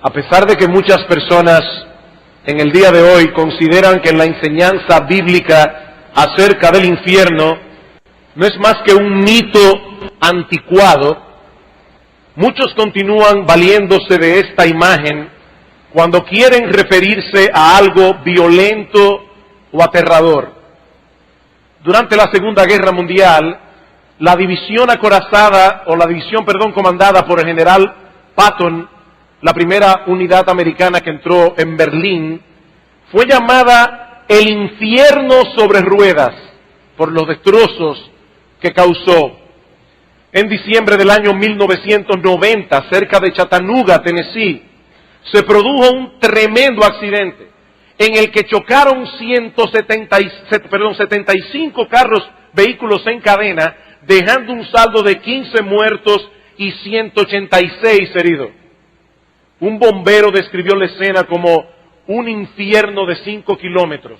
A pesar de que muchas personas en el día de hoy consideran que la enseñanza bíblica acerca del infierno no es más que un mito anticuado, muchos continúan valiéndose de esta imagen cuando quieren referirse a algo violento o aterrador. Durante la Segunda Guerra Mundial, la división comandada por el general Patton, la primera unidad americana que entró en Berlín, fue llamada el infierno sobre ruedas por los destrozos que causó. En diciembre del año 1990, cerca de Chattanooga, Tennessee, se produjo un tremendo accidente en el que chocaron 75 vehículos en cadena, dejando un saldo de 15 muertos y 186 heridos. Un bombero describió la escena como un infierno de 5 kilómetros.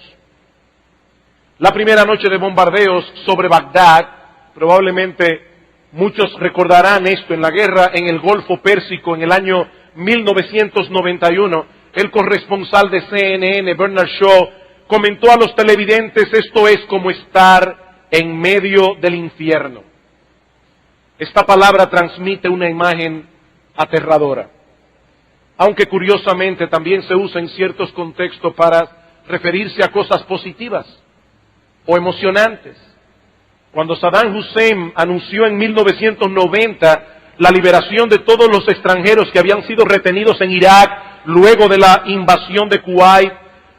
La primera noche de bombardeos sobre Bagdad, probablemente muchos recordarán esto, en la guerra en el Golfo Pérsico en el año 1991, el corresponsal de CNN, Bernard Shaw, comentó a los televidentes: esto es como estar en medio del infierno. Esta palabra transmite una imagen aterradora, aunque curiosamente también se usa en ciertos contextos para referirse a cosas positivas o emocionantes. Cuando Saddam Hussein anunció en 1990 la liberación de todos los extranjeros que habían sido retenidos en Irak luego de la invasión de Kuwait,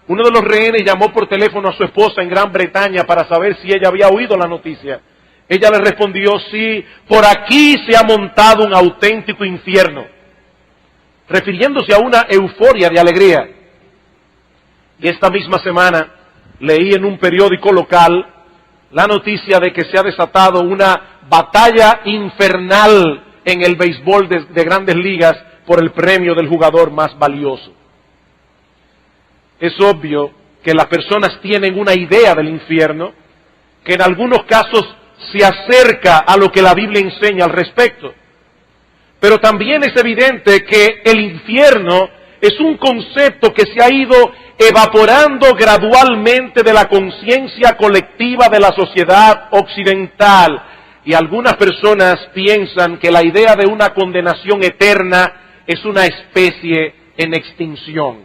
uno de los rehenes llamó por teléfono a su esposa en Gran Bretaña para saber si ella había oído la noticia. Ella le respondió: sí, por aquí se ha montado un auténtico infierno, refiriéndose a una euforia de alegría. Y esta misma semana leí en un periódico local la noticia de que se ha desatado una batalla infernal en el béisbol de Grandes Ligas por el premio del jugador más valioso. Es obvio que las personas tienen una idea del infierno que en algunos casos se acerca a lo que la Biblia enseña al respecto. Pero también es evidente que el infierno es un concepto que se ha ido evaporando gradualmente de la conciencia colectiva de la sociedad occidental. Y algunas personas piensan que la idea de una condenación eterna es una especie en extinción.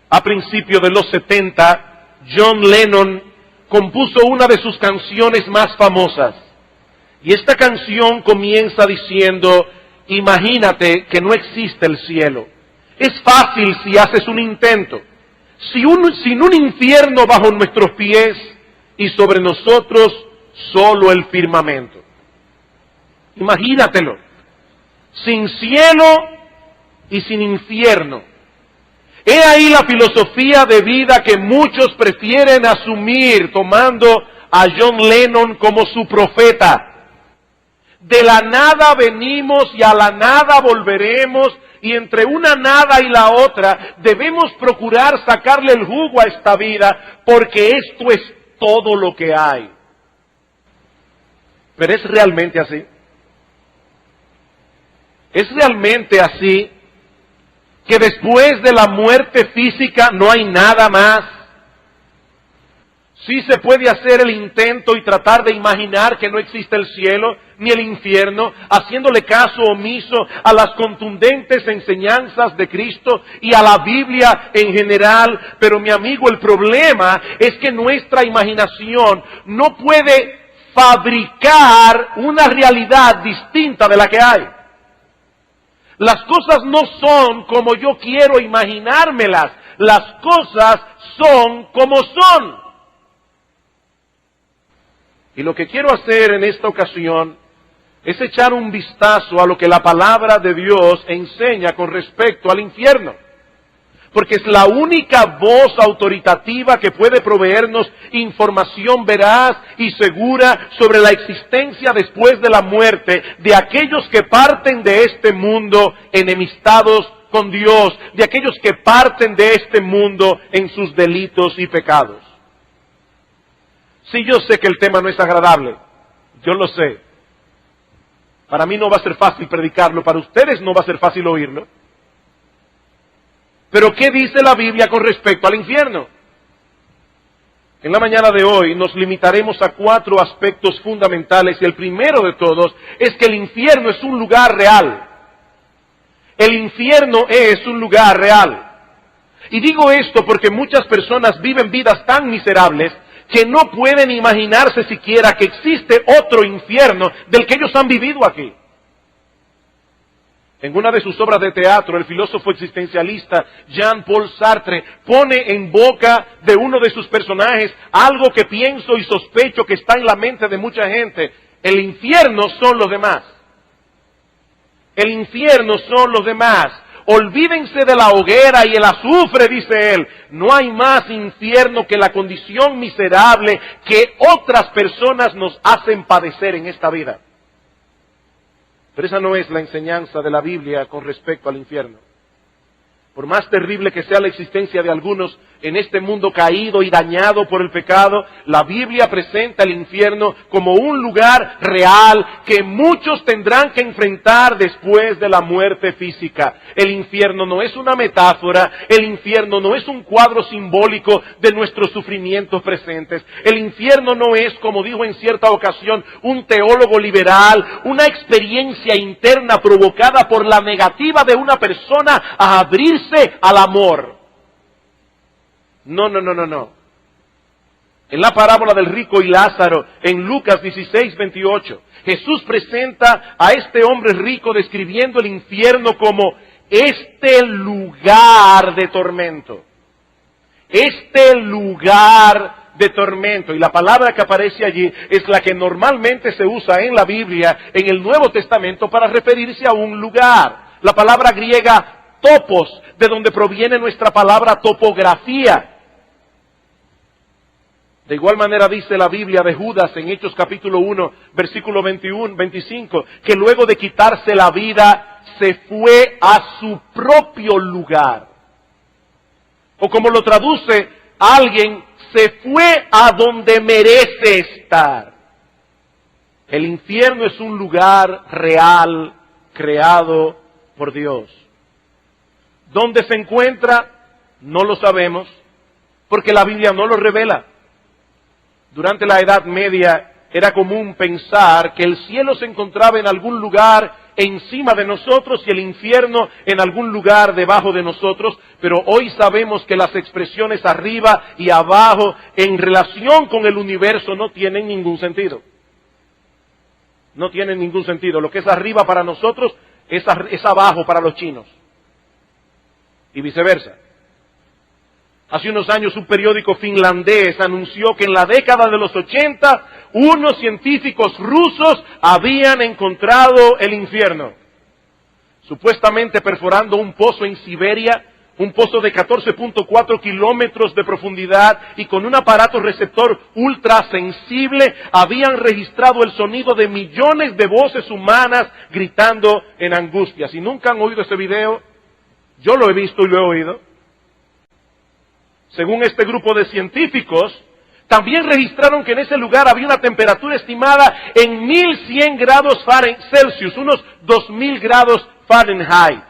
A principios de los 70, John Lennon compuso una de sus canciones más famosas. Y esta canción comienza diciendo: imagínate que no existe el cielo. Es fácil si haces un intento. Sin un infierno bajo nuestros pies y sobre nosotros solo el firmamento. Imagínatelo. Sin cielo y sin infierno. He ahí la filosofía de vida que muchos prefieren asumir, tomando a John Lennon como su profeta. De la nada venimos y a la nada volveremos, y entre una nada y la otra debemos procurar sacarle el jugo a esta vida, porque esto es todo lo que hay. Pero ¿es realmente así? ¿Es realmente así que después de la muerte física no hay nada más? Sí se puede hacer el intento y tratar de imaginar que no existe el cielo ni el infierno, haciéndole caso omiso a las contundentes enseñanzas de Cristo y a la Biblia en general. Pero mi amigo, el problema es que nuestra imaginación no puede fabricar una realidad distinta de la que hay. Las cosas no son como yo quiero imaginármelas, las cosas son como son. Y lo que quiero hacer en esta ocasión es echar un vistazo a lo que la palabra de Dios enseña con respecto al infierno. Porque es la única voz autoritativa que puede proveernos información veraz y segura sobre la existencia después de la muerte de aquellos que parten de este mundo enemistados con Dios, de aquellos que parten de este mundo en sus delitos y pecados. Sí, yo sé que el tema no es agradable, yo lo sé. Para mí no va a ser fácil predicarlo, para ustedes no va a ser fácil oírlo. Pero ¿qué dice la Biblia con respecto al infierno? En la mañana de hoy nos limitaremos a 4 aspectos fundamentales y el primero de todos es que el infierno es un lugar real. El infierno es un lugar real. Y digo esto porque muchas personas viven vidas tan miserables que no pueden imaginarse siquiera que existe otro infierno del que ellos han vivido aquí. En una de sus obras de teatro, el filósofo existencialista Jean-Paul Sartre pone en boca de uno de sus personajes algo que pienso y sospecho que está en la mente de mucha gente. El infierno son los demás. El infierno son los demás. Olvídense de la hoguera y el azufre, dice él. No hay más infierno que la condición miserable que otras personas nos hacen padecer en esta vida. Pero esa no es la enseñanza de la Biblia con respecto al infierno. Por más terrible que sea la existencia de algunos en este mundo caído y dañado por el pecado, la Biblia presenta el infierno como un lugar real que muchos tendrán que enfrentar después de la muerte física. El infierno no es una metáfora, el infierno no es un cuadro simbólico de nuestros sufrimientos presentes. El infierno no es, como dijo en cierta ocasión un teólogo liberal, una experiencia interna provocada por la negativa de una persona a abrirse al amor. No. En la parábola del rico y Lázaro, en Lucas 16:28, Jesús presenta a este hombre rico describiendo el infierno como este lugar de tormento. Este lugar de tormento. Y la palabra que aparece allí es la que normalmente se usa en la Biblia, en el Nuevo Testamento, para referirse a un lugar. La palabra griega topos, de donde proviene nuestra palabra topografía. De igual manera dice la Biblia de Judas en Hechos capítulo 1, versículo 25, que luego de quitarse la vida, se fue a su propio lugar. O como lo traduce alguien, se fue a donde merece estar. El infierno es un lugar real, creado por Dios. ¿Dónde se encuentra? No lo sabemos, porque la Biblia no lo revela. Durante la Edad Media era común pensar que el cielo se encontraba en algún lugar encima de nosotros y el infierno en algún lugar debajo de nosotros, pero hoy sabemos que las expresiones arriba y abajo en relación con el universo no tienen ningún sentido. No tienen ningún sentido. Lo que es arriba para nosotros es abajo para los chinos. Y viceversa. Hace unos años un periódico finlandés anunció que en la década de los 80 unos científicos rusos habían encontrado el infierno. Supuestamente perforando un pozo en Siberia, un pozo de 14.4 kilómetros de profundidad y con un aparato receptor ultrasensible, habían registrado el sonido de millones de voces humanas gritando en angustia. Si nunca han oído ese video, yo lo he visto y lo he oído. Según este grupo de científicos, también registraron que en ese lugar había una temperatura estimada en 1100 grados Celsius, unos 2000 grados Fahrenheit.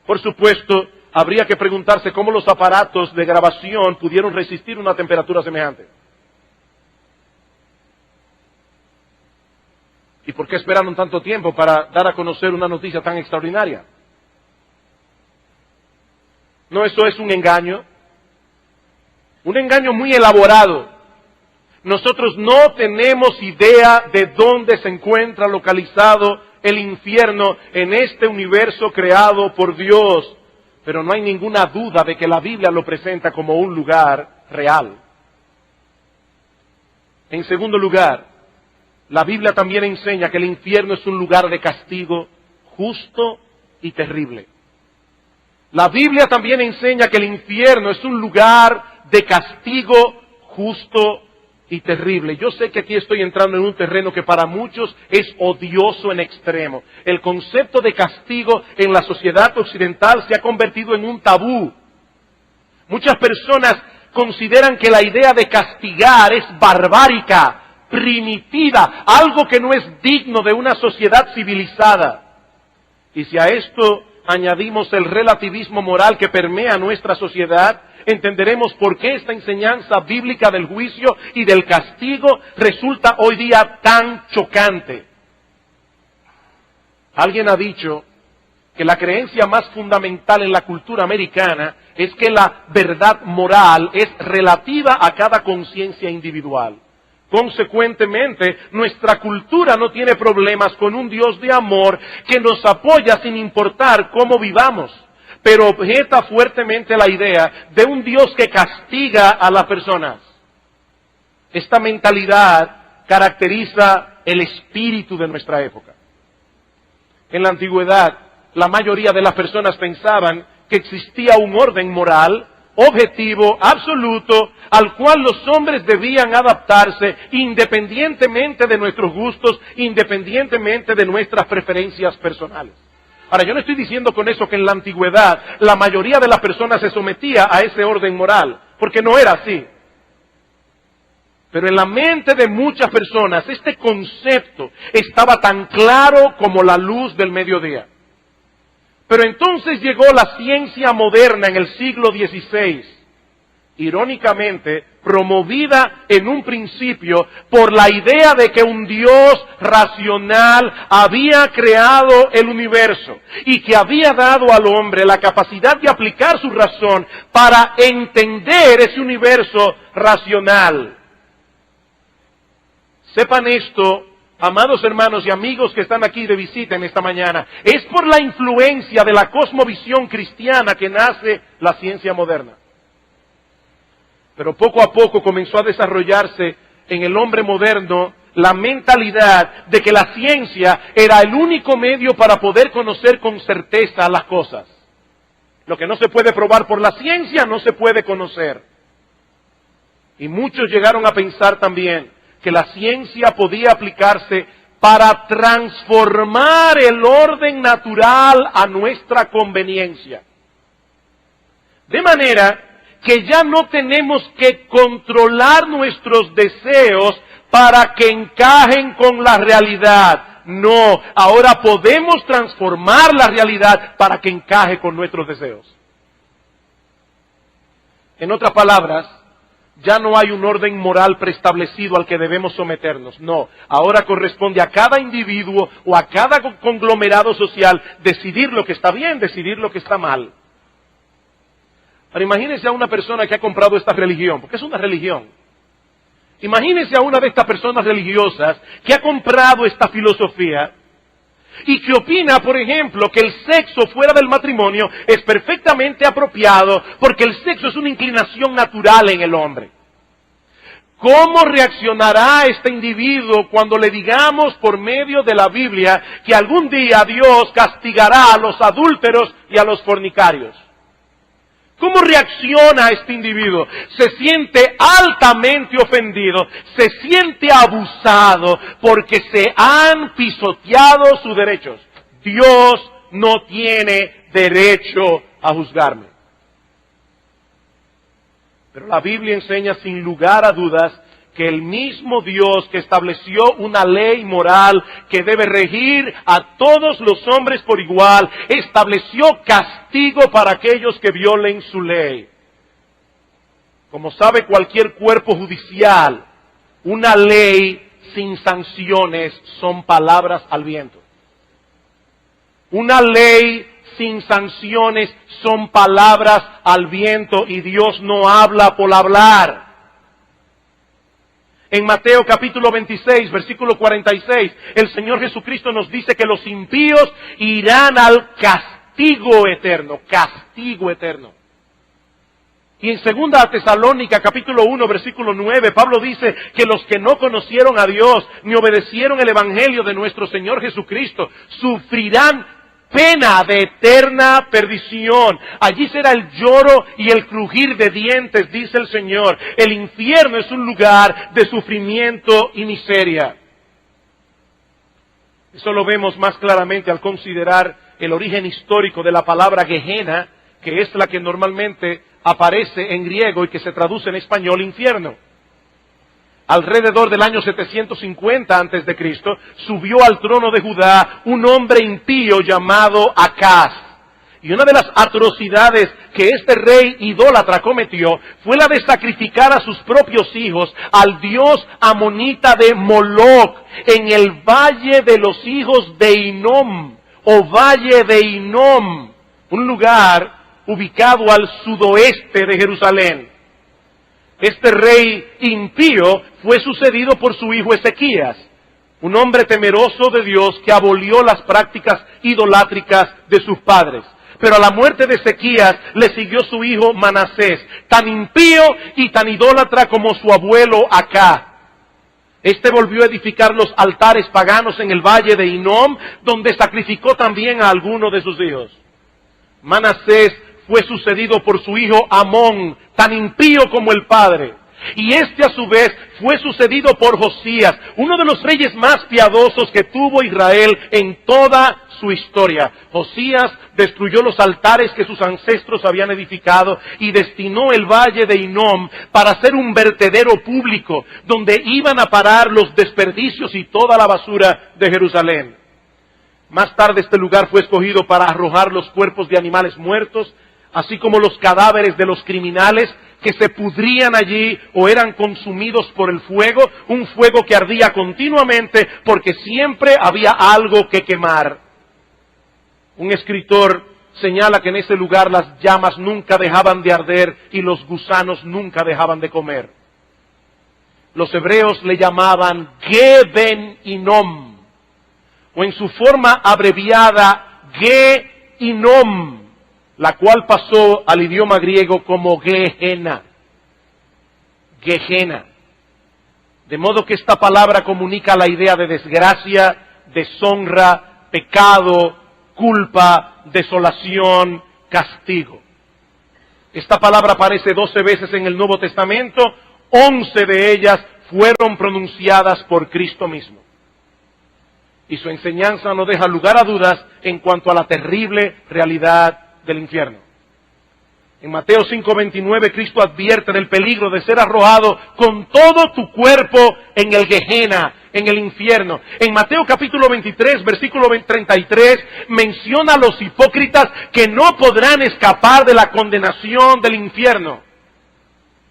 Por supuesto, habría que preguntarse cómo los aparatos de grabación pudieron resistir una temperatura semejante. ¿Y por qué esperaron tanto tiempo para dar a conocer una noticia tan extraordinaria? No, eso es un engaño muy elaborado. Nosotros no tenemos idea de dónde se encuentra localizado el infierno en este universo creado por Dios, pero no hay ninguna duda de que la Biblia lo presenta como un lugar real. En segundo lugar, la Biblia también enseña que el infierno es un lugar de castigo justo y terrible. La Biblia también enseña que el infierno es un lugar de castigo justo y terrible. Yo sé que aquí estoy entrando en un terreno que para muchos es odioso en extremo. El concepto de castigo en la sociedad occidental se ha convertido en un tabú. Muchas personas consideran que la idea de castigar es barbárica, primitiva, algo que no es digno de una sociedad civilizada. Y si a esto añadimos el relativismo moral que permea nuestra sociedad, entenderemos por qué esta enseñanza bíblica del juicio y del castigo resulta hoy día tan chocante. Alguien ha dicho que la creencia más fundamental en la cultura americana es que la verdad moral es relativa a cada conciencia individual. Consecuentemente, nuestra cultura no tiene problemas con un Dios de amor que nos apoya sin importar cómo vivamos, pero objeta fuertemente la idea de un Dios que castiga a las personas. Esta mentalidad caracteriza el espíritu de nuestra época. En la antigüedad, la mayoría de las personas pensaban que existía un orden moral objetivo, absoluto, al cual los hombres debían adaptarse independientemente de nuestros gustos, independientemente de nuestras preferencias personales. Ahora, yo no estoy diciendo con eso que en la antigüedad la mayoría de las personas se sometía a ese orden moral, porque no era así. Pero en la mente de muchas personas este concepto estaba tan claro como la luz del mediodía. Pero entonces llegó la ciencia moderna en el siglo XVI, irónicamente promovida en un principio por la idea de que un Dios racional había creado el universo y que había dado al hombre la capacidad de aplicar su razón para entender ese universo racional. Sepan esto, amados hermanos y amigos que están aquí de visita en esta mañana, es por la influencia de la cosmovisión cristiana que nace la ciencia moderna. Pero poco a poco comenzó a desarrollarse en el hombre moderno la mentalidad de que la ciencia era el único medio para poder conocer con certeza las cosas. Lo que no se puede probar por la ciencia no se puede conocer. Y muchos llegaron a pensar también que la ciencia podía aplicarse para transformar el orden natural a nuestra conveniencia. De manera que ya no tenemos que controlar nuestros deseos para que encajen con la realidad. No, ahora podemos transformar la realidad para que encaje con nuestros deseos. En otras palabras, ya no hay un orden moral preestablecido al que debemos someternos. No, ahora corresponde a cada individuo o a cada conglomerado social decidir lo que está bien, decidir lo que está mal. Ahora imagínense a una persona que ha comprado esta religión, porque es una religión. Imagínense a una de estas personas religiosas que ha comprado esta filosofía y que opina, por ejemplo, que el sexo fuera del matrimonio es perfectamente apropiado porque el sexo es una inclinación natural en el hombre. ¿Cómo reaccionará este individuo cuando le digamos por medio de la Biblia que algún día Dios castigará a los adúlteros y a los fornicarios? ¿Cómo reacciona este individuo? Se siente altamente ofendido, se siente abusado porque se han pisoteado sus derechos. Dios no tiene derecho a juzgarme. Pero la Biblia enseña sin lugar a dudas que el mismo Dios que estableció una ley moral que debe regir a todos los hombres por igual, estableció castigo para aquellos que violen su ley. Como sabe cualquier cuerpo judicial, una ley sin sanciones son palabras al viento. Una ley sin sanciones son palabras al viento y Dios no habla por hablar. En Mateo capítulo 26, versículo 46, el Señor Jesucristo nos dice que los impíos irán al castigo eterno, castigo eterno. Y en 2 Tesalónica capítulo 1, versículo 9, Pablo dice que los que no conocieron a Dios ni obedecieron el evangelio de nuestro Señor Jesucristo sufrirán pena de eterna perdición. Allí será el lloro y el crujir de dientes, dice el Señor. El infierno es un lugar de sufrimiento y miseria. Eso lo vemos más claramente al considerar el origen histórico de la palabra Gehenna, que es la que normalmente aparece en griego y que se traduce en español infierno. Alrededor del año 750 a.C., subió al trono de Judá un hombre impío llamado Acaz. Y una de las atrocidades que este rey idólatra cometió fue la de sacrificar a sus propios hijos al dios amonita de Moloc en el valle de los hijos de Hinnom, o valle de Hinnom, un lugar ubicado al sudoeste de Jerusalén. Este rey impío fue sucedido por su hijo Ezequías, un hombre temeroso de Dios que abolió las prácticas idolátricas de sus padres. Pero a la muerte de Ezequías le siguió su hijo Manasés, tan impío y tan idólatra como su abuelo Acá. Este volvió a edificar los altares paganos en el valle de Hinnom, donde sacrificó también a algunos de sus hijos. Manasés fue sucedido por su hijo Amón, tan impío como el padre. Y este a su vez fue sucedido por Josías, uno de los reyes más piadosos que tuvo Israel en toda su historia. Josías destruyó los altares que sus ancestros habían edificado y destinó el valle de Hinnom para ser un vertedero público donde iban a parar los desperdicios y toda la basura de Jerusalén. Más tarde este lugar fue escogido para arrojar los cuerpos de animales muertos, así como los cadáveres de los criminales que se pudrían allí o eran consumidos por el fuego, un fuego que ardía continuamente porque siempre había algo que quemar. Un escritor señala que en ese lugar las llamas nunca dejaban de arder y los gusanos nunca dejaban de comer. Los hebreos le llamaban Geben Hinnom, o en su forma abreviada Ge Hinnom, la cual pasó al idioma griego como Gehenna. Gehenna. De modo que esta palabra comunica la idea de desgracia, deshonra, pecado, culpa, desolación, castigo. Esta palabra aparece 12 veces en el Nuevo Testamento, 11 de ellas fueron pronunciadas por Cristo mismo. Y su enseñanza no deja lugar a dudas en cuanto a la terrible realidad del infierno. En Mateo 5:29 Cristo advierte del peligro de ser arrojado con todo tu cuerpo en el Gehenna, en el infierno. En Mateo capítulo 23, versículo 33, menciona a los hipócritas que no podrán escapar de la condenación del infierno.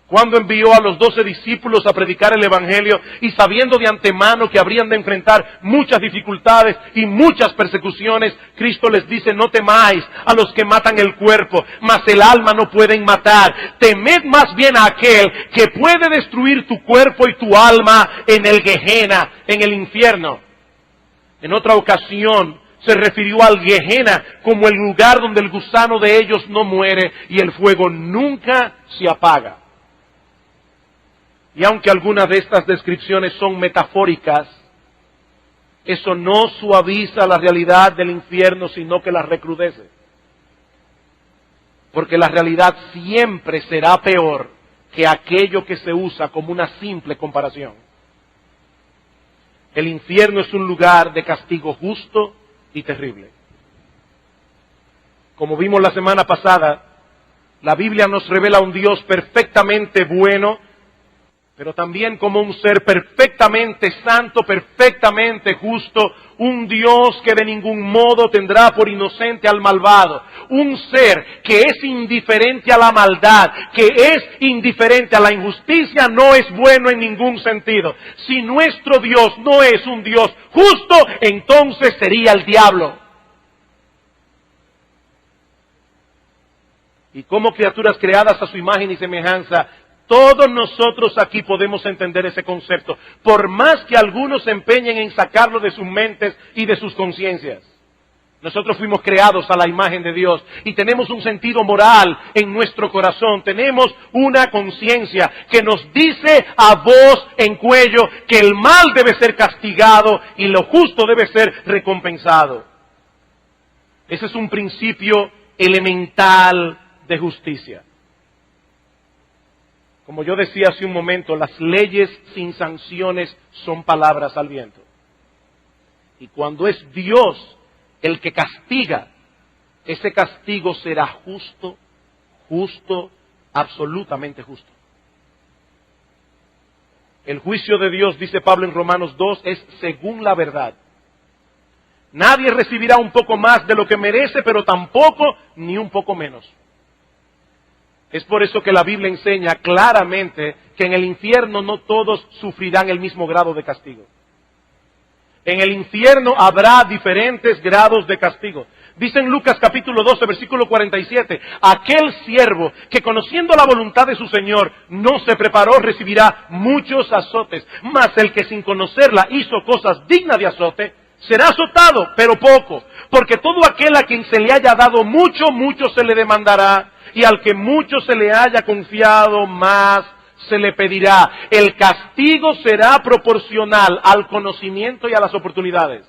Cuando envió a los 12 discípulos a predicar el Evangelio y sabiendo de antemano que habrían de enfrentar muchas dificultades y muchas persecuciones, Cristo les dice: no temáis a los que matan el cuerpo, mas el alma no pueden matar. Temed más bien a aquel que puede destruir tu cuerpo y tu alma en el Gehenna, en el infierno. En otra ocasión se refirió al Gehenna como el lugar donde el gusano de ellos no muere y el fuego nunca se apaga. Y aunque algunas de estas descripciones son metafóricas, eso no suaviza la realidad del infierno, sino que la recrudece. Porque la realidad siempre será peor que aquello que se usa como una simple comparación. El infierno es un lugar de castigo justo y terrible. Como vimos la semana pasada, la Biblia nos revela un Dios perfectamente bueno, pero también como un ser perfectamente santo, perfectamente justo, un Dios que de ningún modo tendrá por inocente al malvado, un ser que es indiferente a la maldad, que es indiferente a la injusticia, no es bueno en ningún sentido. Si nuestro Dios no es un Dios justo, entonces sería el diablo. Y como criaturas creadas a su imagen y semejanza, todos nosotros aquí podemos entender ese concepto, por más que algunos se empeñen en sacarlo de sus mentes y de sus conciencias. Nosotros fuimos creados a la imagen de Dios y tenemos un sentido moral en nuestro corazón, tenemos una conciencia que nos dice a voz en cuello que el mal debe ser castigado y lo justo debe ser recompensado. Ese es un principio elemental de justicia. Como yo decía hace un momento, las leyes sin sanciones son palabras al viento. Y cuando es Dios el que castiga, ese castigo será justo, justo, absolutamente justo. El juicio de Dios, dice Pablo en Romanos 2, es según la verdad. Nadie recibirá un poco más de lo que merece, pero tampoco ni un poco menos. Es por eso que la Biblia enseña claramente que en el infierno no todos sufrirán el mismo grado de castigo. En el infierno habrá diferentes grados de castigo. Dice en Lucas capítulo 12, versículo 47, aquel siervo que conociendo la voluntad de su Señor no se preparó recibirá muchos azotes, mas el que sin conocerla hizo cosas dignas de azote, será azotado, pero poco, porque todo aquel a quien se le haya dado mucho, mucho se le demandará, y al que mucho se le haya confiado, más se le pedirá. El castigo será proporcional al conocimiento y a las oportunidades.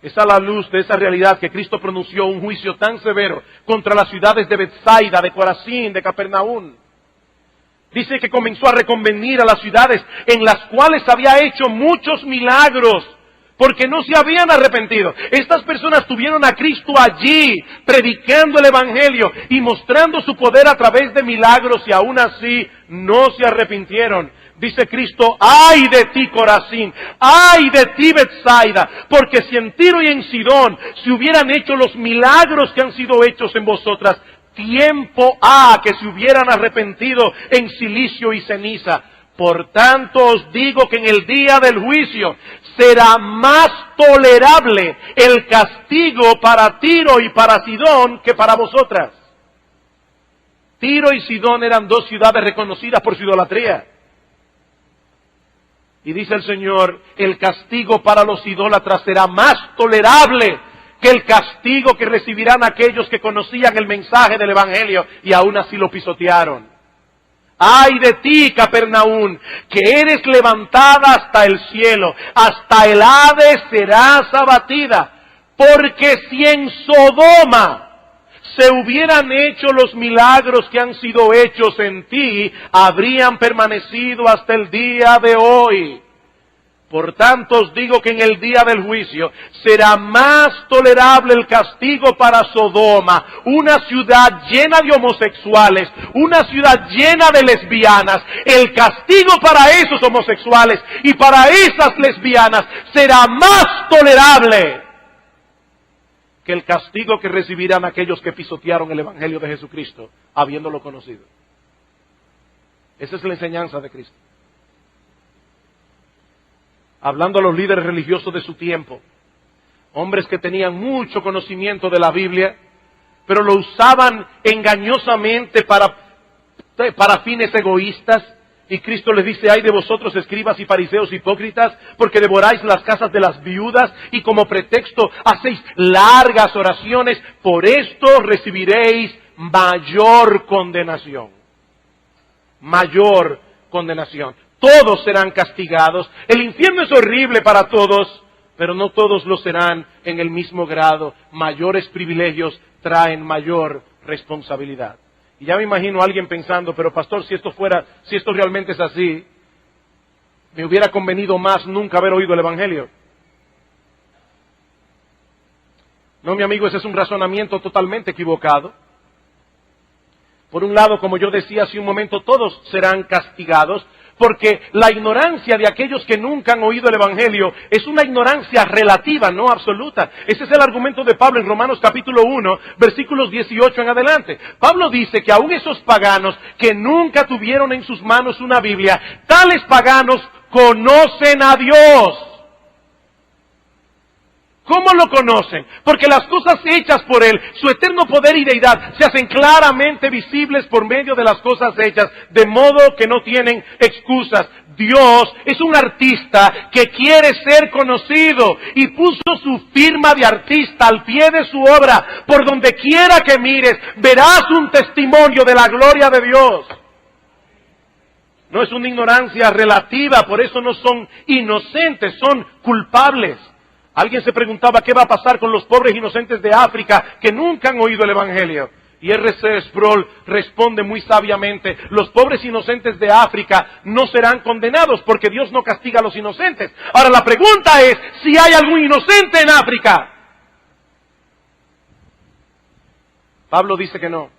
Es a la luz de esa realidad que Cristo pronunció un juicio tan severo contra las ciudades de Betsaida, de Corazín, de Capernaum. Dice que comenzó a reconvenir a las ciudades en las cuales había hecho muchos milagros, porque no se habían arrepentido. Estas personas tuvieron a Cristo allí, predicando el Evangelio y mostrando su poder a través de milagros, y aún así no se arrepintieron. Dice Cristo, ¡ay de ti, Corazín! ¡Ay de ti, Betsaida! Porque si en Tiro y en Sidón se hubieran hecho los milagros que han sido hechos en vosotras, tiempo ha que se hubieran arrepentido en cilicio y ceniza. Por tanto os digo que en el día del juicio será más tolerable el castigo para Tiro y para Sidón que para vosotras. Tiro y Sidón eran dos ciudades reconocidas por su idolatría. Y dice el Señor, el castigo para los idólatras será más tolerable que el castigo que recibirán aquellos que conocían el mensaje del Evangelio y aún así lo pisotearon. ¡Ay de ti, Capernaum, que eres levantada hasta el cielo! Hasta el Hades serás abatida. Porque si en Sodoma se hubieran hecho los milagros que han sido hechos en ti, habrían permanecido hasta el día de hoy. Por tanto os digo que en el día del juicio será más tolerable el castigo para Sodoma, una ciudad llena de homosexuales, una ciudad llena de lesbianas. El castigo para esos homosexuales y para esas lesbianas será más tolerable que el castigo que recibirán aquellos que pisotearon el Evangelio de Jesucristo, habiéndolo conocido. Esa es la enseñanza de Cristo. Hablando a los líderes religiosos de su tiempo, hombres que tenían mucho conocimiento de la Biblia, pero lo usaban engañosamente para fines egoístas. Y Cristo les dice, ay de vosotros escribas y fariseos hipócritas, porque devoráis las casas de las viudas y como pretexto hacéis largas oraciones, por esto recibiréis mayor condenación. Mayor condenación. Todos serán castigados. El infierno es horrible para todos, pero no todos lo serán en el mismo grado. Mayores privilegios traen mayor responsabilidad. Y ya me imagino a alguien pensando, pero pastor, si esto realmente es así, me hubiera convenido más nunca haber oído el Evangelio. No, mi amigo, ese es un razonamiento totalmente equivocado. Por un lado, como yo decía hace un momento, todos serán castigados, porque la ignorancia de aquellos que nunca han oído el Evangelio es una ignorancia relativa, no absoluta. Ese es el argumento de Pablo en Romanos capítulo 1, versículos 18 en adelante. Pablo dice que aún esos paganos que nunca tuvieron en sus manos una Biblia, tales paganos conocen a Dios. ¿Cómo lo conocen? Porque las cosas hechas por Él, su eterno poder y deidad, se hacen claramente visibles por medio de las cosas hechas, de modo que no tienen excusas. Dios es un artista que quiere ser conocido y puso su firma de artista al pie de su obra. Por donde quiera que mires, verás un testimonio de la gloria de Dios. No es una ignorancia relativa, por eso no son inocentes, son culpables. Alguien se preguntaba qué va a pasar con los pobres inocentes de África que nunca han oído el Evangelio. Y R.C. Sproul responde muy sabiamente, los pobres inocentes de África no serán condenados porque Dios no castiga a los inocentes. Ahora la pregunta es, si hay algún inocente en África. Pablo dice que no.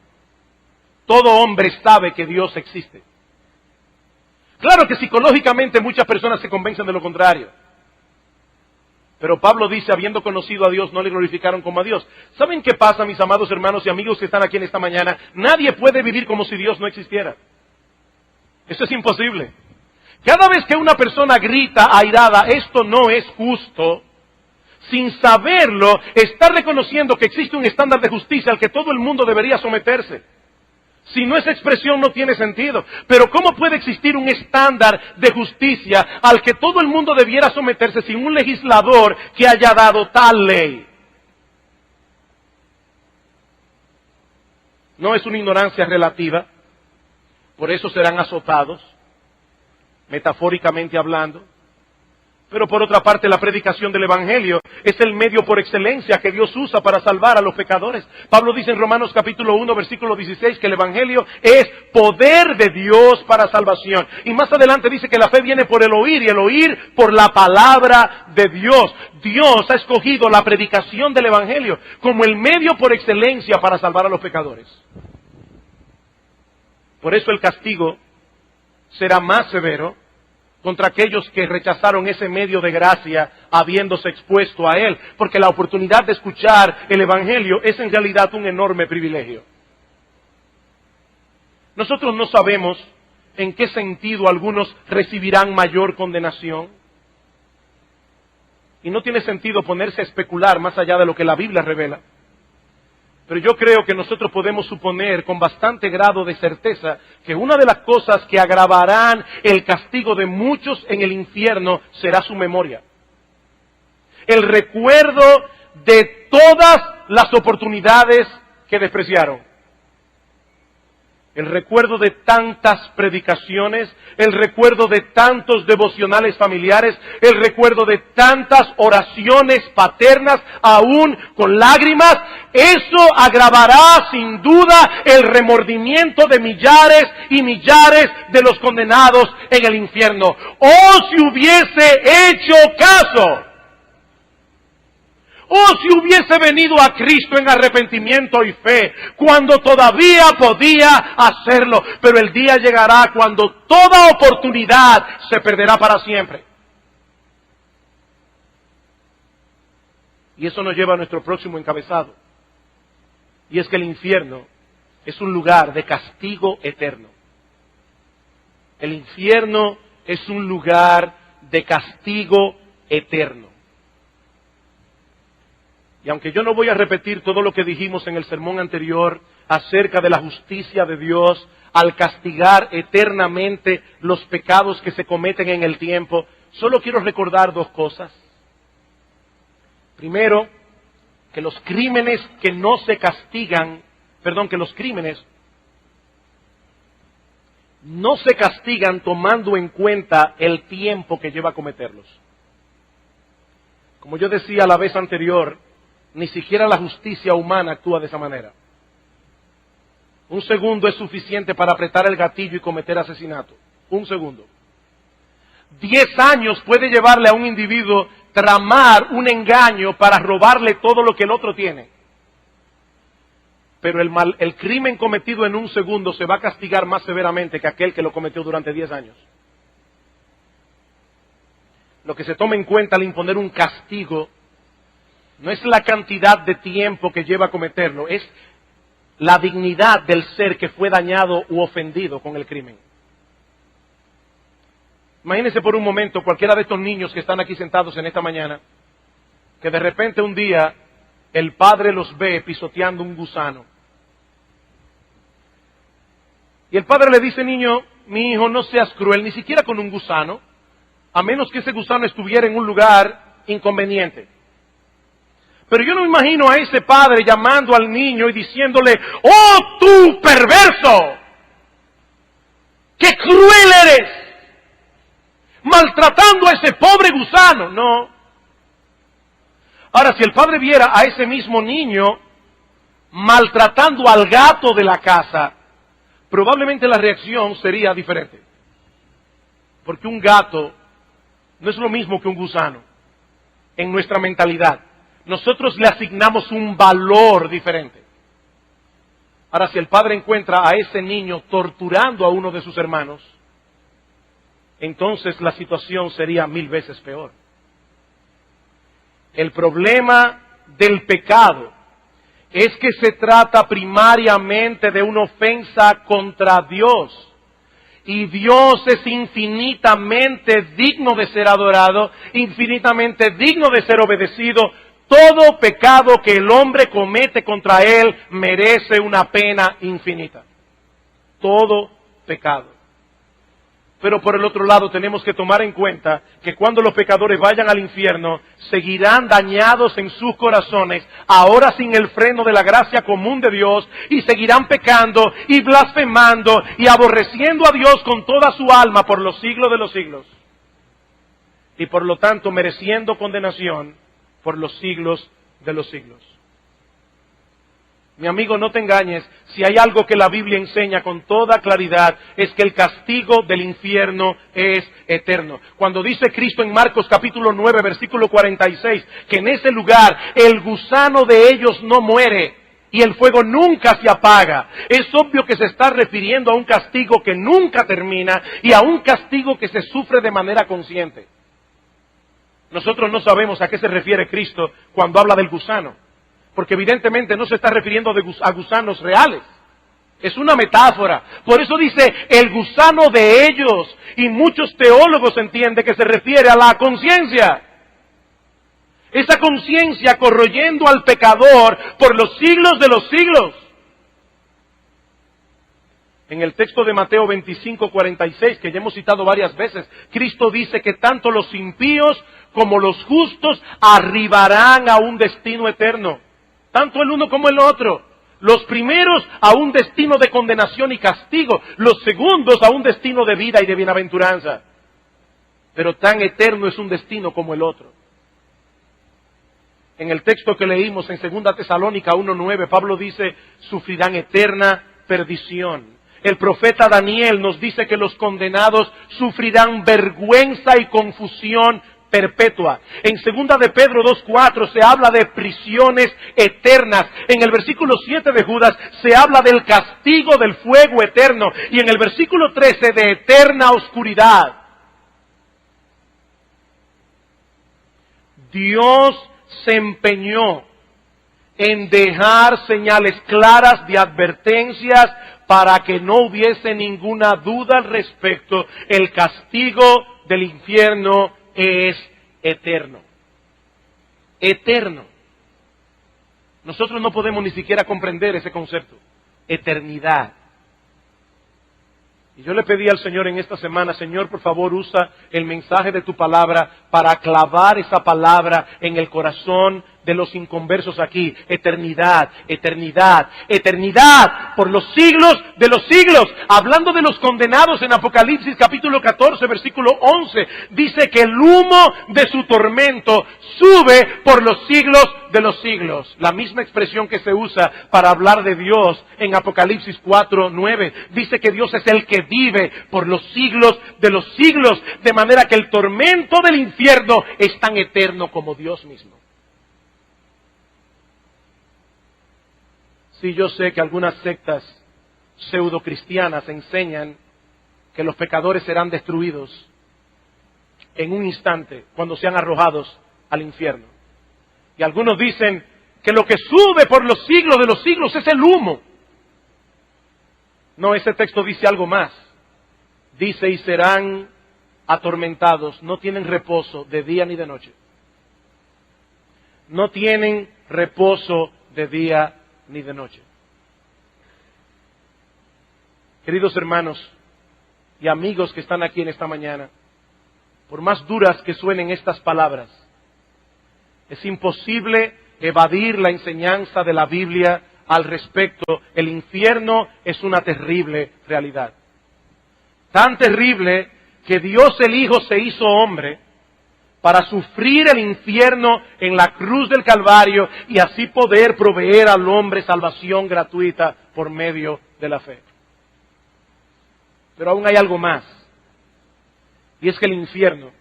Todo hombre sabe que Dios existe. Claro que psicológicamente muchas personas se convencen de lo contrario. Pero Pablo dice, habiendo conocido a Dios, no le glorificaron como a Dios. ¿Saben qué pasa, mis amados hermanos y amigos que están aquí en esta mañana? Nadie puede vivir como si Dios no existiera. Eso es imposible. Cada vez que una persona grita airada, esto no es justo, sin saberlo, está reconociendo que existe un estándar de justicia al que todo el mundo debería someterse. Si no, esa expresión no tiene sentido. Pero ¿cómo puede existir un estándar de justicia al que todo el mundo debiera someterse sin un legislador que haya dado tal ley? No es una ignorancia relativa. Por eso serán azotados, metafóricamente hablando. Pero por otra parte, la predicación del Evangelio es el medio por excelencia que Dios usa para salvar a los pecadores. Pablo dice en Romanos capítulo 1, versículo 16, que el Evangelio es poder de Dios para salvación. Y más adelante dice que la fe viene por el oír, y el oír por la palabra de Dios. Dios ha escogido la predicación del Evangelio como el medio por excelencia para salvar a los pecadores. Por eso el castigo será más severo contra aquellos que rechazaron ese medio de gracia habiéndose expuesto a él, porque la oportunidad de escuchar el Evangelio es en realidad un enorme privilegio. Nosotros no sabemos en qué sentido algunos recibirán mayor condenación, y no tiene sentido ponerse a especular más allá de lo que la Biblia revela. Pero yo creo que nosotros podemos suponer con bastante grado de certeza que una de las cosas que agravarán el castigo de muchos en el infierno será su memoria. El recuerdo de todas las oportunidades que despreciaron. El recuerdo de tantas predicaciones, el recuerdo de tantos devocionales familiares, el recuerdo de tantas oraciones paternas, aún con lágrimas, eso agravará sin duda el remordimiento de millares y millares de los condenados en el infierno. ¡Oh, si hubiese hecho caso! ¡Oh, si hubiese venido a Cristo en arrepentimiento y fe, cuando todavía podía hacerlo! Pero el día llegará cuando toda oportunidad se perderá para siempre. Y eso nos lleva a nuestro próximo encabezado. Y es que el infierno es un lugar de castigo eterno. El infierno es un lugar de castigo eterno. Y aunque yo no voy a repetir todo lo que dijimos en el sermón anterior acerca de la justicia de Dios al castigar eternamente los pecados que se cometen en el tiempo, solo quiero recordar dos cosas. Primero, que los crímenes que no se castigan, que los crímenes no se castigan tomando en cuenta el tiempo que lleva a cometerlos. Como yo decía la vez anterior, ni siquiera la justicia humana actúa de esa manera. Un segundo es suficiente para apretar el gatillo y cometer asesinato. Un segundo. 10 años puede llevarle a un individuo tramar un engaño para robarle todo lo que el otro tiene. Pero el crimen cometido en un segundo se va a castigar más severamente que aquel que lo cometió durante 10 años. Lo que se toma en cuenta al imponer un castigo no es la cantidad de tiempo que lleva a cometerlo, es la dignidad del ser que fue dañado u ofendido con el crimen. Imagínense por un momento cualquiera de estos niños que están aquí sentados en esta mañana, que de repente un día el padre los ve pisoteando un gusano. Y el padre le dice: niño, mi hijo, no seas cruel, ni siquiera con un gusano, a menos que ese gusano estuviera en un lugar inconveniente. Pero yo no me imagino a ese padre llamando al niño y diciéndole: ¡oh, tú perverso! ¡Qué cruel eres! Maltratando a ese pobre gusano. No. Ahora, si el padre viera a ese mismo niño maltratando al gato de la casa, probablemente la reacción sería diferente. Porque un gato no es lo mismo que un gusano en nuestra mentalidad. Nosotros le asignamos un valor diferente. Ahora, si el padre encuentra a ese niño torturando a uno de sus hermanos, entonces la situación sería 1000 veces peor. El problema del pecado es que se trata primariamente de una ofensa contra Dios. Y Dios es infinitamente digno de ser adorado, infinitamente digno de ser obedecido. Todo pecado que el hombre comete contra Él merece una pena infinita. Todo pecado. Pero por el otro lado tenemos que tomar en cuenta que cuando los pecadores vayan al infierno, seguirán dañados en sus corazones, ahora sin el freno de la gracia común de Dios, y seguirán pecando y blasfemando y aborreciendo a Dios con toda su alma por los siglos de los siglos. Y por lo tanto mereciendo condenación por los siglos de los siglos. Mi amigo, no te engañes, si hay algo que la Biblia enseña con toda claridad, es que el castigo del infierno es eterno. Cuando dice Cristo en Marcos capítulo 9, versículo 46, que en ese lugar el gusano de ellos no muere y el fuego nunca se apaga, es obvio que se está refiriendo a un castigo que nunca termina y a un castigo que se sufre de manera consciente. Nosotros no sabemos a qué se refiere Cristo cuando habla del gusano, porque evidentemente no se está refiriendo a gusanos reales. Es una metáfora. Por eso dice el gusano de ellos. Y muchos teólogos entienden que se refiere a la conciencia. Esa conciencia corroyendo al pecador por los siglos de los siglos. En el texto de Mateo 25:46, que ya hemos citado varias veces, Cristo dice que tanto los impíos como los justos arribarán a un destino eterno. Tanto el uno como el otro. Los primeros a un destino de condenación y castigo. Los segundos a un destino de vida y de bienaventuranza. Pero tan eterno es un destino como el otro. En el texto que leímos en 2 Tesalónica 1:9, Pablo dice, sufrirán eterna perdición. El profeta Daniel nos dice que los condenados sufrirán vergüenza y confusión perpetua. En 2 de Pedro 2:4 se habla de prisiones eternas. En el versículo 7 de Judas se habla del castigo del fuego eterno. Y en el versículo 13 de eterna oscuridad. Dios se empeñó en dejar señales claras de advertencias para que no hubiese ninguna duda al respecto. El castigo del infierno es eterno. Eterno. Nosotros no podemos ni siquiera comprender ese concepto. Eternidad. Y yo le pedí al Señor en esta semana, Señor, por favor, usa el mensaje de tu palabra para clavar esa palabra en el corazón de los inconversos aquí. Eternidad, eternidad, eternidad, por los siglos de los siglos. Hablando de los condenados en Apocalipsis capítulo 14, versículo 11, dice que el humo de su tormento sube por los siglos de los siglos. La misma expresión que se usa para hablar de Dios en Apocalipsis 4:9. Dice que Dios es el que vive por los siglos de los siglos, de manera que el tormento del infierno es tan eterno como Dios mismo. Sí, yo sé que algunas sectas pseudocristianas enseñan que los pecadores serán destruidos en un instante cuando sean arrojados al infierno. Y algunos dicen que lo que sube por los siglos de los siglos es el humo. No, ese texto dice algo más. Dice, y serán atormentados, no tienen reposo de día ni de noche. No tienen reposo de día ni de noche. Queridos hermanos y amigos que están aquí en esta mañana, por más duras que suenen estas palabras, es imposible evadir la enseñanza de la Biblia al respecto. El infierno es una terrible realidad. Tan terrible que Dios el Hijo se hizo hombre para sufrir el infierno en la cruz del Calvario y así poder proveer al hombre salvación gratuita por medio de la fe. Pero aún hay algo más. Y es que el infierno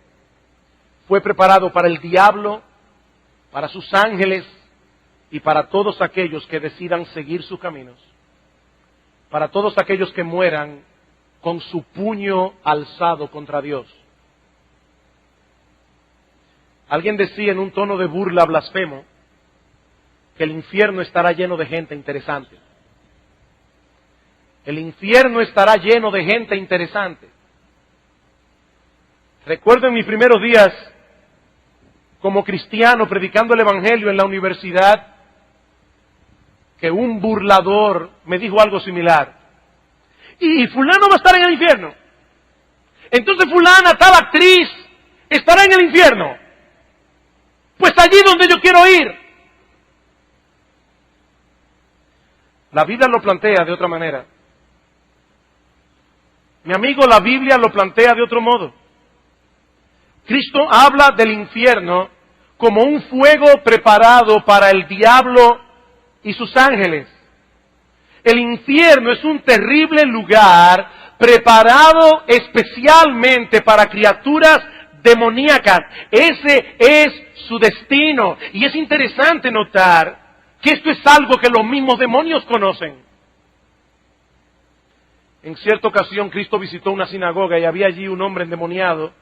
fue preparado para el diablo, para sus ángeles y para todos aquellos que decidan seguir sus caminos. Para todos aquellos que mueran con su puño alzado contra Dios. Alguien decía en un tono de burla blasfemo que el infierno estará lleno de gente interesante. El infierno estará lleno de gente interesante. Recuerdo en mis primeros días como cristiano predicando el Evangelio en la universidad que un burlador me dijo algo similar. Y fulano va a estar en el infierno. Entonces fulana, tal actriz, estará en el infierno. Pues allí donde yo quiero ir. La Biblia lo plantea de otra manera. Mi amigo, la Biblia lo plantea de otro modo. Cristo habla del infierno como un fuego preparado para el diablo y sus ángeles. El infierno es un terrible lugar preparado especialmente para criaturas demoníacas. Ese es su destino. Y es interesante notar que esto es algo que los mismos demonios conocen. En cierta ocasión Cristo visitó una sinagoga y había allí un hombre endemoniado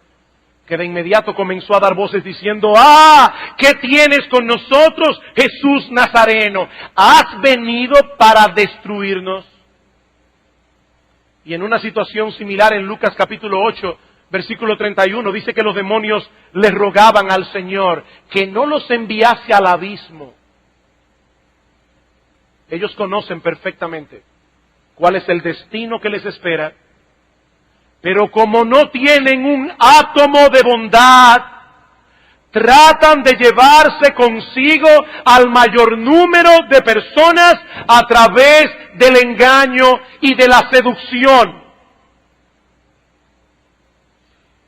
que de inmediato comenzó a dar voces diciendo: ¡Ah! ¿Qué tienes con nosotros, Jesús Nazareno? ¿Has venido para destruirnos? Y en una situación similar en Lucas capítulo 8, versículo 31, dice que los demonios le rogaban al Señor que no los enviase al abismo. Ellos conocen perfectamente cuál es el destino que les espera, pero como no tienen un átomo de bondad, tratan de llevarse consigo al mayor número de personas a través del engaño y de la seducción.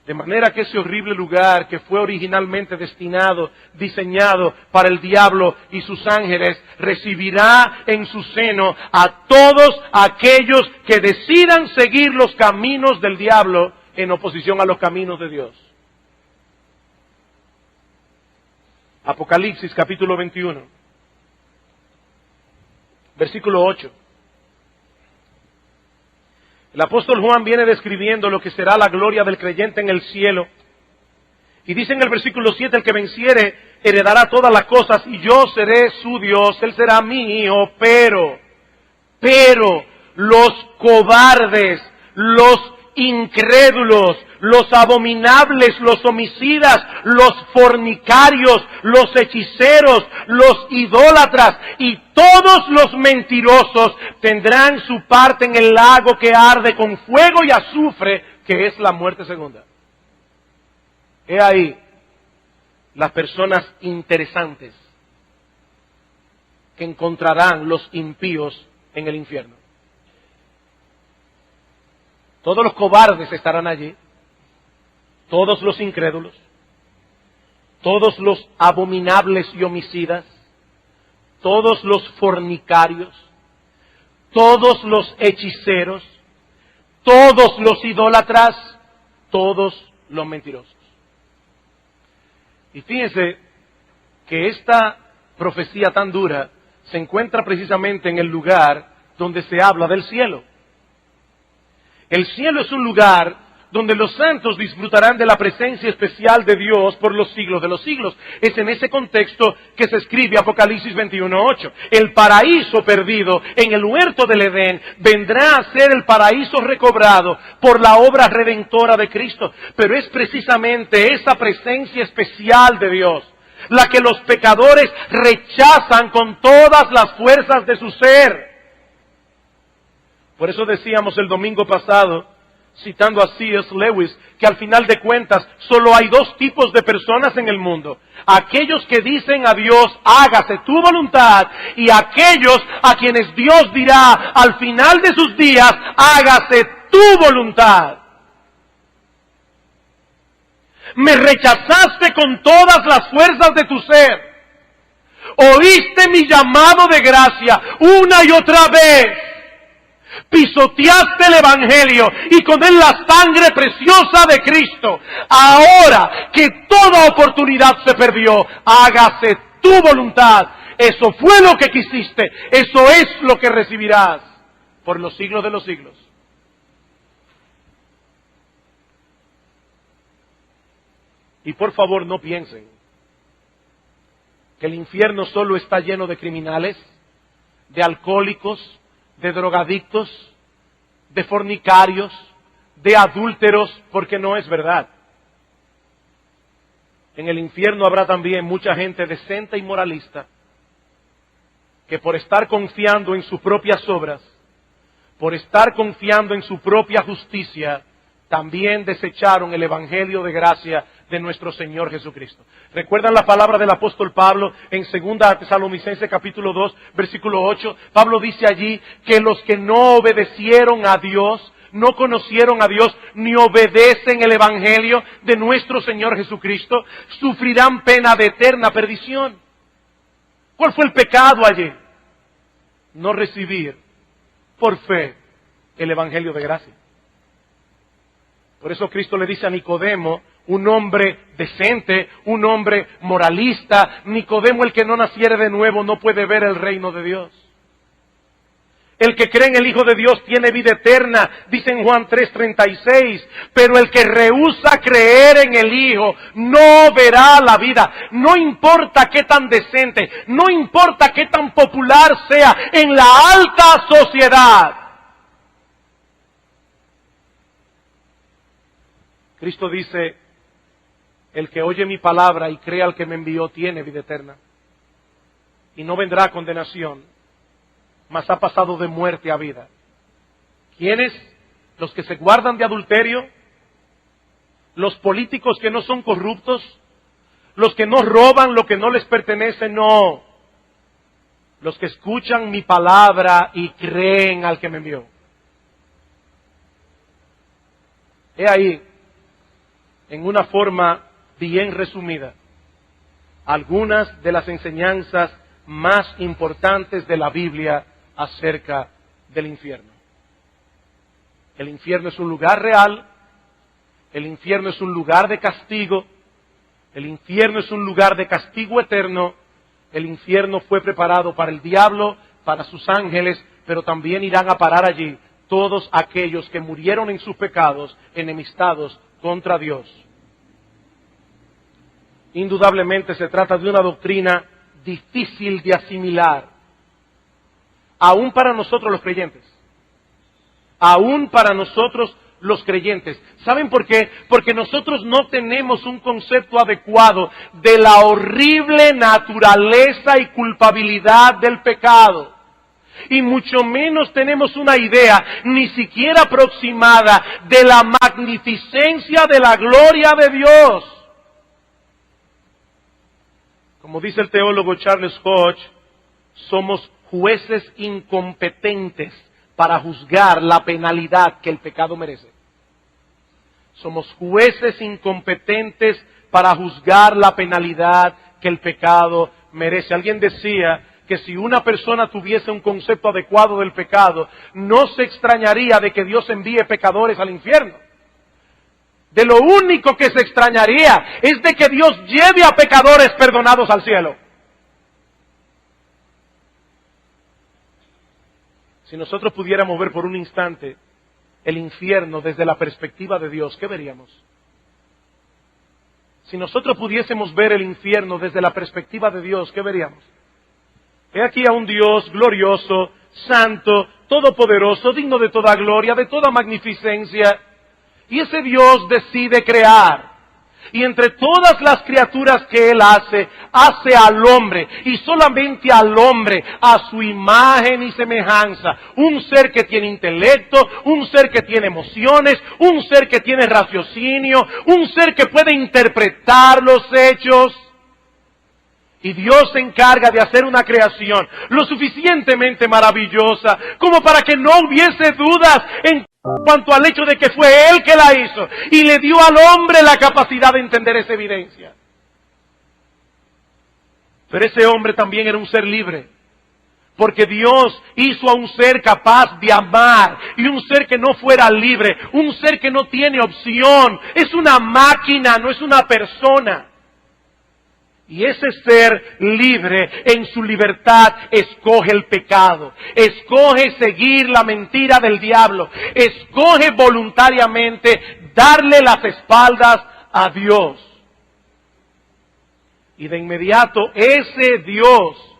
De manera que ese horrible lugar que fue originalmente destinado, diseñado para el diablo y sus ángeles, recibirá en su seno a todos aquellos que decidan seguir los caminos del diablo en oposición a los caminos de Dios. Apocalipsis capítulo 21, versículo 8. El apóstol Juan viene describiendo lo que será la gloria del creyente en el cielo. Y dice en el versículo 7, el que venciere heredará todas las cosas y yo seré su Dios, él será mi hijo, pero los cobardes, los incrédulos, los abominables, los homicidas, los fornicarios, los hechiceros, los idólatras y todos los mentirosos tendrán su parte en el lago que arde con fuego y azufre, que es la muerte segunda. He ahí las personas interesantes que encontrarán los impíos en el infierno. Todos los cobardes estarán allí, todos los incrédulos, todos los abominables y homicidas, todos los fornicarios, todos los hechiceros, todos los idólatras, todos los mentirosos. Y fíjense que esta profecía tan dura se encuentra precisamente en el lugar donde se habla del cielo. El cielo es un lugar donde los santos disfrutarán de la presencia especial de Dios por los siglos de los siglos. Es en ese contexto que se escribe Apocalipsis 21:8. El paraíso perdido en el huerto del Edén vendrá a ser el paraíso recobrado por la obra redentora de Cristo. Pero es precisamente esa presencia especial de Dios la que los pecadores rechazan con todas las fuerzas de su ser. Por eso decíamos el domingo pasado, citando a C.S. Lewis, que al final de cuentas solo hay dos tipos de personas en el mundo. Aquellos que dicen a Dios, hágase tu voluntad, y aquellos a quienes Dios dirá al final de sus días, hágase tu voluntad. Me rechazaste con todas las fuerzas de tu ser. Oíste mi llamado de gracia una y otra vez. Pisoteaste el Evangelio y con él la sangre preciosa de Cristo. Ahora que toda oportunidad se perdió, hágase tu voluntad. Eso fue lo que quisiste. Eso es lo que recibirás por los siglos de los siglos. Y por favor no piensen que el infierno solo está lleno de criminales, de alcohólicos, de drogadictos, de fornicarios, de adúlteros, porque no es verdad. En el infierno habrá también mucha gente decente y moralista, que por estar confiando en sus propias obras, por estar confiando en su propia justicia, también desecharon el Evangelio de gracia de nuestro Señor Jesucristo. ¿Recuerdan la palabra del apóstol Pablo en 2 Tesalonicenses capítulo 2, versículo 8? Pablo dice allí que los que no obedecieron a Dios, no conocieron a Dios, ni obedecen el Evangelio de nuestro Señor Jesucristo, sufrirán pena de eterna perdición. ¿Cuál fue el pecado allí? No recibir por fe el Evangelio de gracia. Por eso Cristo le dice a Nicodemo, un hombre decente, un hombre moralista, Nicodemo, el que no naciere de nuevo, no puede ver el reino de Dios. El que cree en el Hijo de Dios tiene vida eterna, dice en Juan 3:36, pero el que rehúsa creer en el Hijo no verá la vida. No importa qué tan decente, no importa qué tan popular sea en la alta sociedad. Cristo dice, el que oye mi palabra y cree al que me envió tiene vida eterna. Y no vendrá a condenación, mas ha pasado de muerte a vida. ¿Quiénes? Los que se guardan de adulterio, los políticos que no son corruptos, los que no roban lo que no les pertenece, no. Los que escuchan mi palabra y creen al que me envió. He ahí, en una forma bien resumida, algunas de las enseñanzas más importantes de la Biblia acerca del infierno. El infierno es un lugar real, el infierno es un lugar de castigo, el infierno es un lugar de castigo eterno, el infierno fue preparado para el diablo, para sus ángeles, pero también irán a parar allí todos aquellos que murieron en sus pecados, enemistados contra Dios. Indudablemente se trata de una doctrina difícil de asimilar, aún para nosotros los creyentes. Aún para nosotros los creyentes. ¿Saben por qué? Porque nosotros no tenemos un concepto adecuado de la horrible naturaleza y culpabilidad del pecado. Y mucho menos tenemos una idea, ni siquiera aproximada, de la magnificencia de la gloria de Dios. Como dice el teólogo Charles Hodge, somos jueces incompetentes para juzgar la penalidad que el pecado merece. Somos jueces incompetentes para juzgar la penalidad que el pecado merece. Alguien decía que si una persona tuviese un concepto adecuado del pecado, no se extrañaría de que Dios envíe pecadores al infierno. De lo único que se extrañaría es de que Dios lleve a pecadores perdonados al cielo. Si nosotros pudiéramos ver por un instante el infierno desde la perspectiva de Dios, ¿qué veríamos? Si nosotros pudiésemos ver el infierno desde la perspectiva de Dios, ¿qué veríamos? He aquí a un Dios glorioso, santo, todopoderoso, digno de toda gloria, de toda magnificencia. Y ese Dios decide crear. Y entre todas las criaturas que Él hace al hombre, y solamente al hombre, a su imagen y semejanza. Un ser que tiene intelecto, un ser que tiene emociones, un ser que tiene raciocinio, un ser que puede interpretar los hechos. Y Dios se encarga de hacer una creación lo suficientemente maravillosa como para que no hubiese dudas en cuanto al hecho de que fue Él que la hizo, y le dio al hombre la capacidad de entender esa evidencia. Pero ese hombre también era un ser libre, porque Dios hizo a un ser capaz de amar, y un ser que no fuera libre, un ser que no tiene opción, es una máquina, no es una persona. Y ese ser libre, en su libertad, escoge el pecado, escoge seguir la mentira del diablo, escoge voluntariamente darle las espaldas a Dios. Y de inmediato ese Dios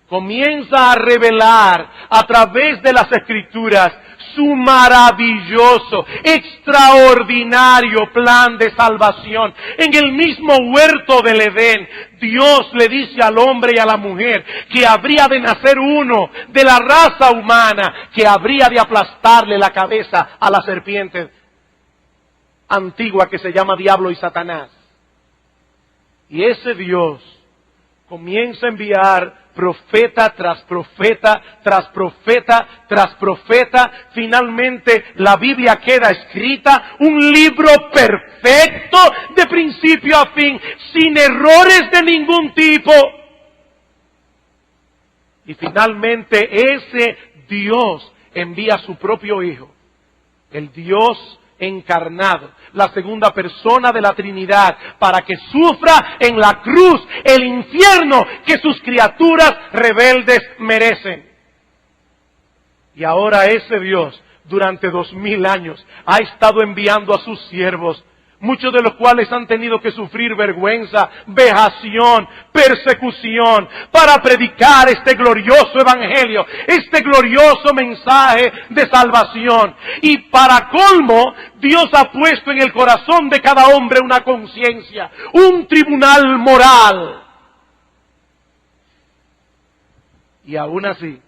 comienza a revelar a través de las Escrituras su maravilloso, extraordinario plan de salvación. En el mismo huerto del Edén, Dios le dice al hombre y a la mujer que habría de nacer uno de la raza humana que habría de aplastarle la cabeza a la serpiente antigua que se llama Diablo y Satanás. Y ese Dios comienza a enviar profeta tras profeta, tras profeta, tras profeta. Finalmente la Biblia queda escrita, un libro perfecto de principio a fin, sin errores de ningún tipo. Y finalmente ese Dios envía a su propio Hijo, el Dios encarnado, la segunda persona de la Trinidad, para que sufra en la cruz el infierno que sus criaturas rebeldes merecen. Y ahora ese Dios, durante 2000 años, ha estado enviando a sus siervos, muchos de los cuales han tenido que sufrir vergüenza, vejación, persecución, para predicar este glorioso evangelio, este glorioso mensaje de salvación. Y para colmo, Dios ha puesto en el corazón de cada hombre una conciencia, un tribunal moral. Y aún así,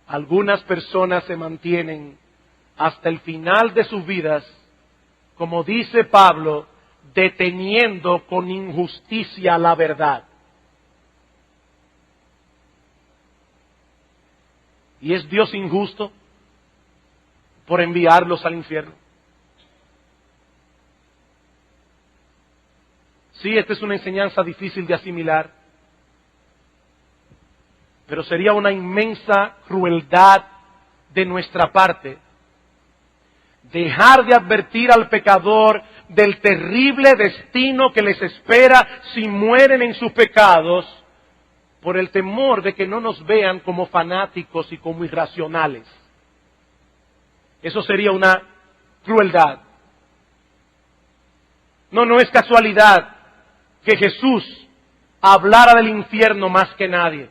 algunas personas se mantienen hasta el final de sus vidas, como dice Pablo, deteniendo con injusticia la verdad. ¿Y es Dios injusto por enviarlos al infierno? Sí, esta es una enseñanza difícil de asimilar, pero sería una inmensa crueldad de nuestra parte dejar de advertir al pecador del terrible destino que les espera si mueren en sus pecados, por el temor de que no nos vean como fanáticos y como irracionales. Eso sería una crueldad. No es casualidad que Jesús hablara del infierno más que nadie.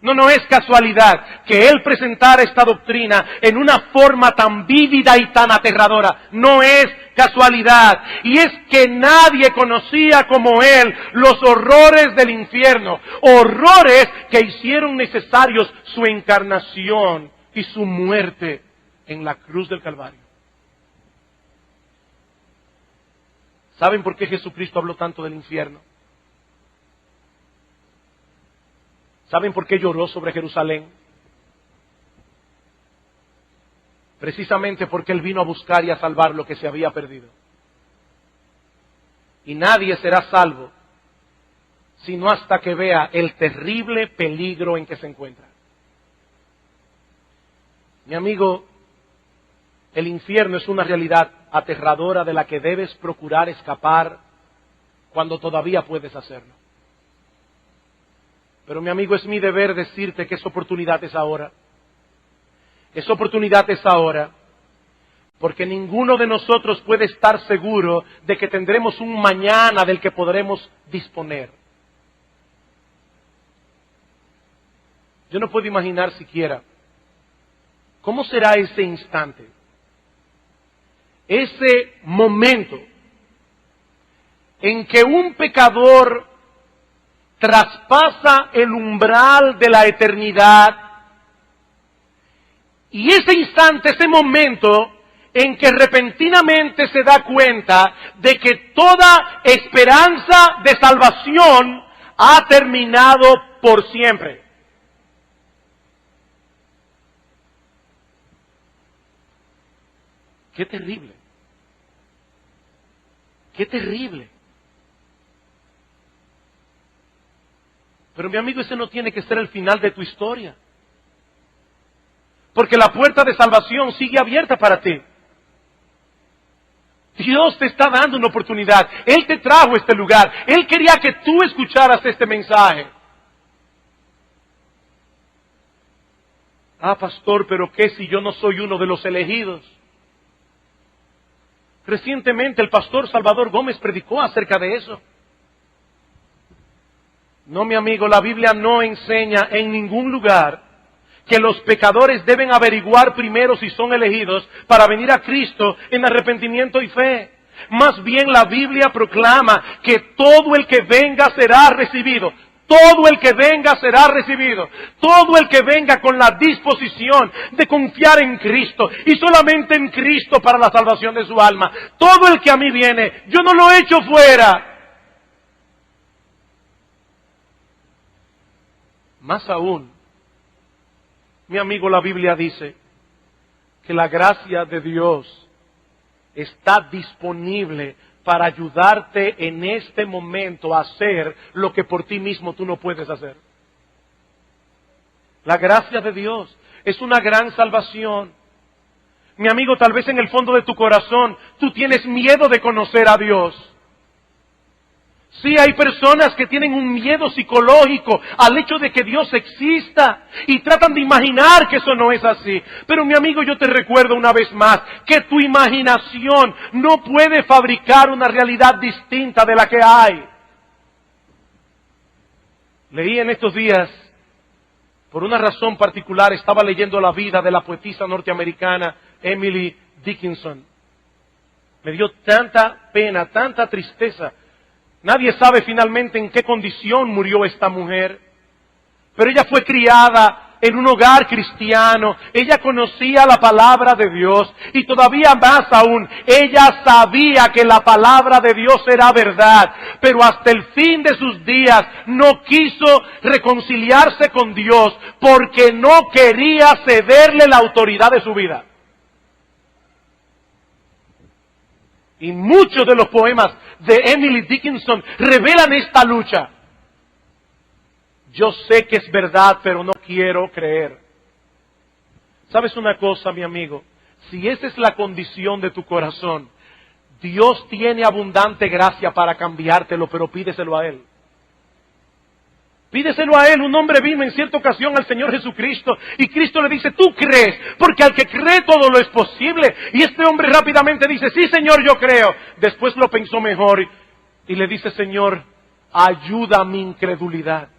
No es casualidad que Él presentara esta doctrina en una forma tan vívida y tan aterradora. No es casualidad. Y es que nadie conocía como Él los horrores del infierno. Horrores que hicieron necesarios su encarnación y su muerte en la cruz del Calvario. ¿Saben por qué Jesucristo habló tanto del infierno? ¿Saben por qué lloró sobre Jerusalén? Precisamente porque Él vino a buscar y a salvar lo que se había perdido. Y nadie será salvo sino hasta que vea el terrible peligro en que se encuentra. Mi amigo, el infierno es una realidad aterradora de la que debes procurar escapar cuando todavía puedes hacerlo. Pero mi amigo, es mi deber decirte que esa oportunidad es ahora. Esa oportunidad es ahora, porque ninguno de nosotros puede estar seguro de que tendremos un mañana del que podremos disponer. Yo no puedo imaginar siquiera cómo será ese instante, ese momento en que un pecador traspasa el umbral de la eternidad, y ese instante, ese momento en que repentinamente se da cuenta de que toda esperanza de salvación ha terminado por siempre. ¡Qué terrible! ¡Qué terrible! Pero mi amigo, ese no tiene que ser el final de tu historia. Porque la puerta de salvación sigue abierta para ti. Dios te está dando una oportunidad. Él te trajo a este lugar. Él quería que tú escucharas este mensaje. Ah, pastor, pero ¿qué si yo no soy uno de los elegidos? Recientemente el pastor Salvador Gómez predicó acerca de eso. No, mi amigo, la Biblia no enseña en ningún lugar que los pecadores deben averiguar primero si son elegidos para venir a Cristo en arrepentimiento y fe. Más bien la Biblia proclama que todo el que venga será recibido. Todo el que venga será recibido. Todo el que venga con la disposición de confiar en Cristo y solamente en Cristo para la salvación de su alma. Todo el que a mí viene, yo no lo echo fuera. Más aún, mi amigo, la Biblia dice que la gracia de Dios está disponible para ayudarte en este momento a hacer lo que por ti mismo tú no puedes hacer. La gracia de Dios es una gran salvación. Mi amigo, tal vez en el fondo de tu corazón tú tienes miedo de conocer a Dios. Sí, hay personas que tienen un miedo psicológico al hecho de que Dios exista y tratan de imaginar que eso no es así. Pero mi amigo, yo te recuerdo una vez más que tu imaginación no puede fabricar una realidad distinta de la que hay. Leí en estos días, por una razón particular, estaba leyendo la vida de la poetisa norteamericana Emily Dickinson. Me dio tanta pena, tanta tristeza. Nadie sabe finalmente en qué condición murió esta mujer, pero ella fue criada en un hogar cristiano, ella conocía la palabra de Dios y todavía más aún, ella sabía que la palabra de Dios era verdad, pero hasta el fin de sus días no quiso reconciliarse con Dios porque no quería cederle la autoridad de su vida. Y muchos de los poemas de Emily Dickinson revelan esta lucha. Yo sé que es verdad, pero no quiero creer. ¿Sabes una cosa, mi amigo? Si esa es la condición de tu corazón, Dios tiene abundante gracia para cambiártelo, pero pídeselo a Él. Pídeselo a Él. Un hombre vino en cierta ocasión al Señor Jesucristo y Cristo le dice, tú crees, porque al que cree todo lo es posible. Y este hombre rápidamente dice, sí Señor, yo creo. Después lo pensó mejor y le dice, Señor, ayuda a mi incredulidad.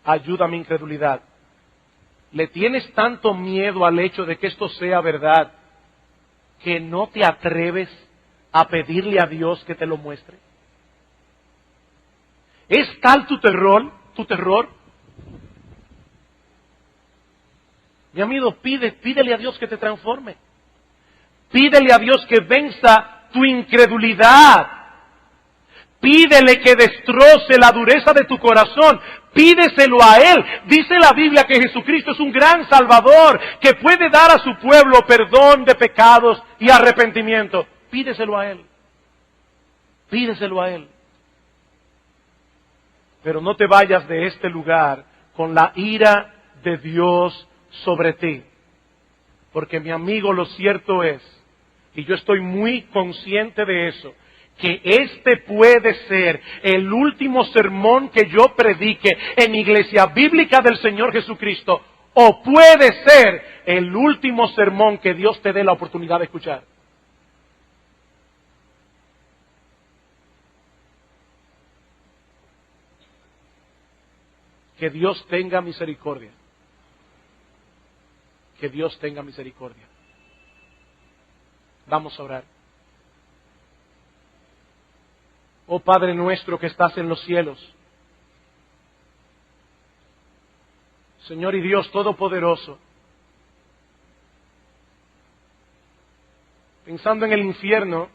Ayuda a mi incredulidad. ¿Le tienes tanto miedo al hecho de que esto sea verdad que no te atreves a pedirle a Dios que te lo muestre? ¿Es tal tu terror? Mi amigo, pídele a Dios que te transforme. Pídele a Dios que venza tu incredulidad. Pídele que destroce la dureza de tu corazón. Pídeselo a Él. Dice la Biblia que Jesucristo es un gran Salvador que puede dar a su pueblo perdón de pecados y arrepentimiento. Pídeselo a Él. Pídeselo a Él. Pero no te vayas de este lugar con la ira de Dios sobre ti. Porque mi amigo, lo cierto es, y yo estoy muy consciente de eso, que este puede ser el último sermón que yo predique en Iglesia Bíblica del Señor Jesucristo, o puede ser el último sermón que Dios te dé la oportunidad de escuchar. Que Dios tenga misericordia. Que Dios tenga misericordia. Vamos a orar. Oh Padre nuestro que estás en los cielos, Señor y Dios Todopoderoso, pensando en el infierno,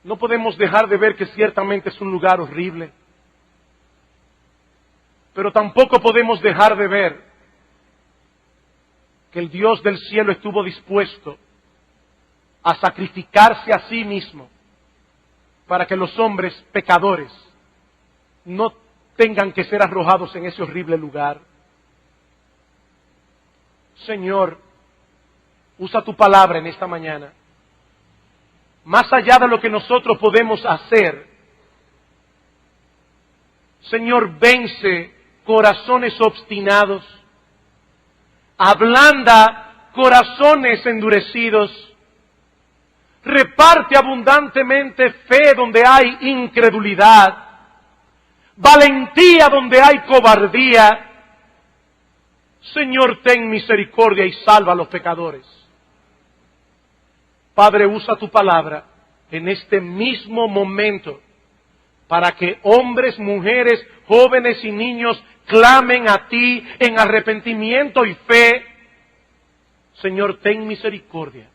no podemos dejar de ver que ciertamente es un lugar horrible. Pero tampoco podemos dejar de ver que el Dios del cielo estuvo dispuesto a sacrificarse a sí mismo para que los hombres pecadores no tengan que ser arrojados en ese horrible lugar. Señor, usa tu palabra en esta mañana. Más allá de lo que nosotros podemos hacer, Señor, vence corazones obstinados, ablanda corazones endurecidos. Reparte abundantemente fe donde hay incredulidad, valentía donde hay cobardía. Señor, ten misericordia y salva a los pecadores. Padre, usa tu palabra en este mismo momento para que hombres, mujeres, jóvenes y niños clamen a ti en arrepentimiento y fe. Señor, ten misericordia